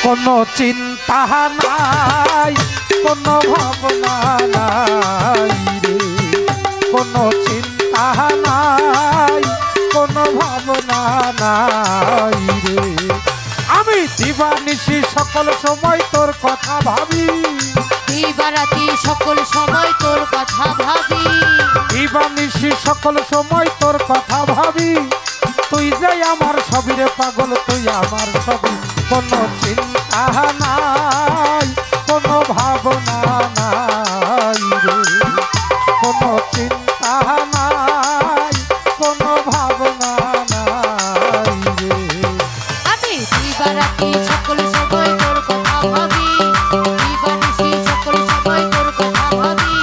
কোনো চিন্তা নাই, কোনো ভাবনা নাই রে, কোনো চিন্তা নাই, কোনো ভাবনা নাই রে। আমি দিবানিশি সকল সময় তোর কথা ভাবি, দিবারাতি সকল সময় তোর কথা ভাবি, দিবানিশি সকল সময় তোর কথা ভাবি। তুই যে আমার সবিরে পাগল, তুই আমার সবই। কোনো চিন্তা নাই, কোনো ভাবনা নাই রে, কোনো চিন্তা নাই, কোনো ভাবনা নাই রে। আমি দিবারাতি সকল সময় তোর কথা ভাবি, দিবানিশি সকল সময় তোর কথা ভাবি।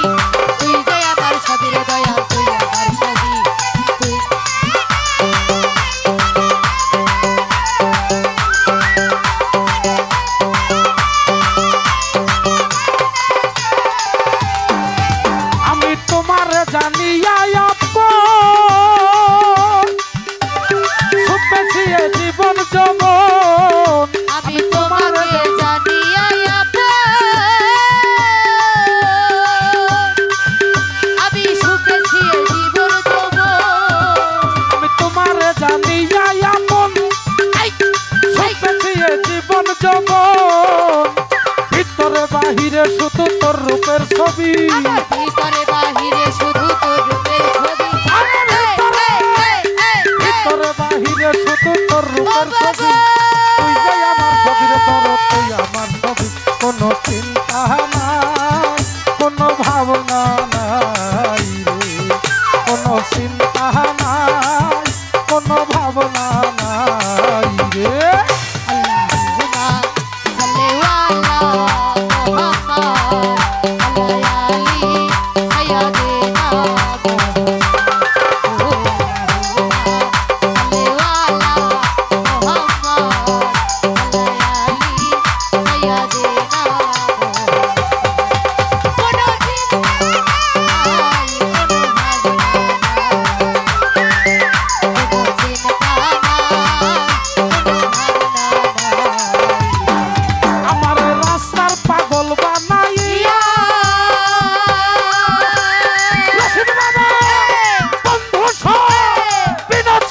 তুই যে আমার সবির দয়াল, তুই আমার সবই। তুই আমি তোমার জানিয়া আপন, সুপেছি এ জীবন যমন। আমি তোমাকে জানিয়া আমি সুখেছি জীবন তব। আমি তোমার জানিয়া আপন, সুপেছি এ জীবন যমন। ভিতরে বাহিরে শুধু তোর রূপের ছবি, আমার ভিতরে বাহিরে শুধু তোর রূপের ছবি। ভিতরে বাহিরে শুধু তোর রূপের ছবি। তুই যে আমার ছবির দরদ, তুই আমার ছবি। কোনো চিন্তা নাই, কোনো ভাবনা নাই রে, কোনো চিন্তা নাই, কোনো ভাবনা নাই রে। আল্লাহুম্মা সাল্লি আলা মুহাম্মাদ আলা আলি সাইয়্যিদিনা আমার রাস্তার পাগল বানাইয়া রশিদ বাবা, বন্ধু বিনোদ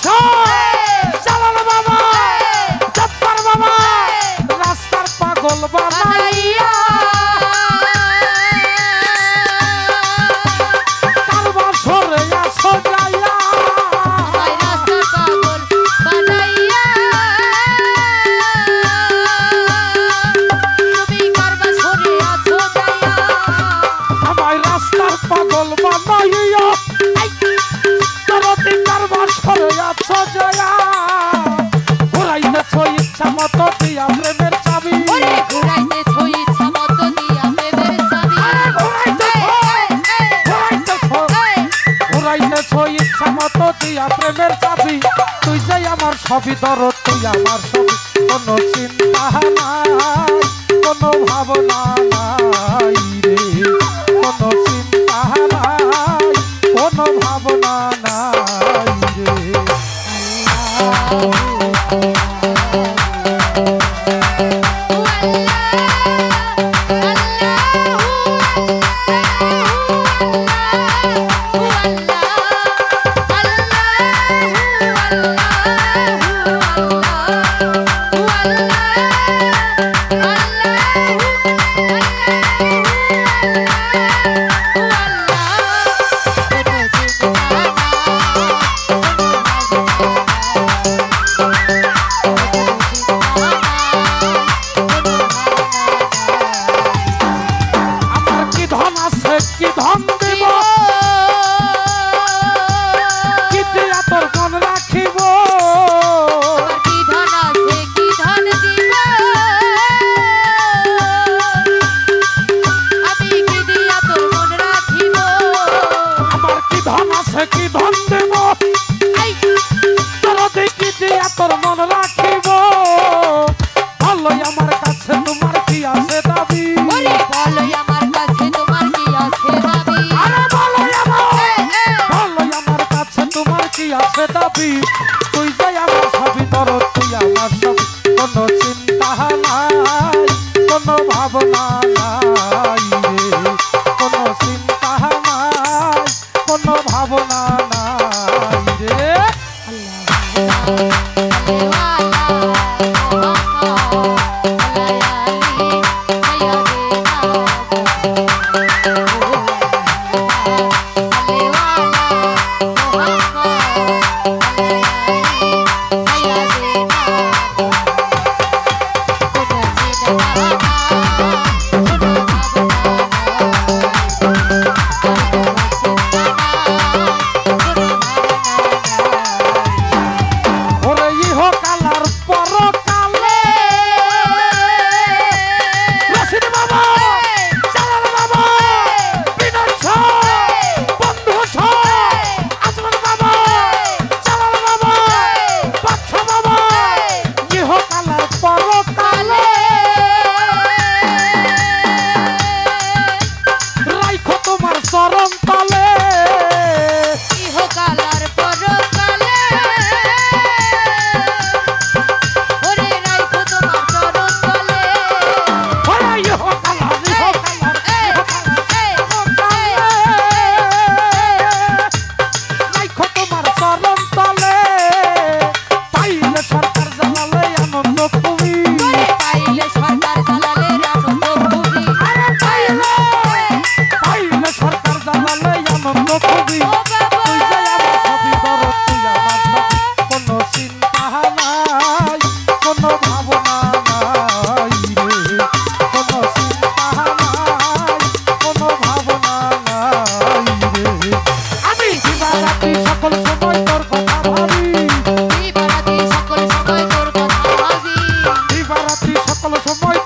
জালাল বাবা, জব্বার বাবা, রাস্তার পাগল বানাইয়া কারবার সরে আসো যাইয়া। আমায় রাস্তার পাগল বানাইয়া তুমি কারবার সরে আছো যাইয়া। আমায় রাস্তার পাগল বানাইয়া চলতি কারবার সরে আসো যাইয়া। ঘুরাইতেছ ইচ্ছা মতো দিয়া প্রেমের চাবি, ওরে ঘুরাইতেছ ইচ্ছা মতো দিয়া প্রেমের চাবি। ঘুরাইতেছ ইচ্ছা মতো দিয়া প্রেমের চাবি। তুই যে আমার সবই দরদ, তুই আমার সবই। কোনো চিন্তা নাই, কোনো ভাবনা নাই রে, কোনো চিন্তা নাই, কোনো ভাবনা নাই রে। আমার কি ধন আছে, কি ধন দেব, কি দিয়া তোর মন রাখিব। কি ধন আছে, কি ধন দিব, আমি কি দিয়া তোর মন রাখিব। আমার কি ধন আছে, কি ধন দেব, তোর দেখি দিয়া তোর মন রাখিব। ভালো আমার কাছে তোমার কি আছে দাবি, ওরে বলো আমার কাছে তোমার কি আছে দাবি। আরে ভালো আমার কাছে তোমার কি আছে দাবি। তুই যে আমার সবই দরদ, তুই আমার সবই। কোনো চিন্তা নাই, কোনো ভাবনা নাই রে, কোনো চিন্তা নাই, কোনো ভাবনা নাই রে। চরণ তলে ইহকালার পরকালে ওরে রাইখো তোমার চরণ তলে ওরে ইহকালার রাইখো তোমার চরণ তলে পাইলে সরকার জানালে আনন্দ খুবই পাইলে সরকার জালালে আনন্দ খুবই আরে পাইলে সরকার জানালে আনন্দ খুবই ও বাবা তুই যে আমার ছবি ধর তুই আমার ছবি কোনো চিন্তা নাই কোনো ভাবনা নাই রে কোনো চিন্তা নাই কোনো ভাবনা নাই রে আমি দিবারাত্রি সকল সময় তোর কথা ভাবি দিবারাত্রি সকল সময় তোর কথা ভাবি দিবারাত্রি সকল সময়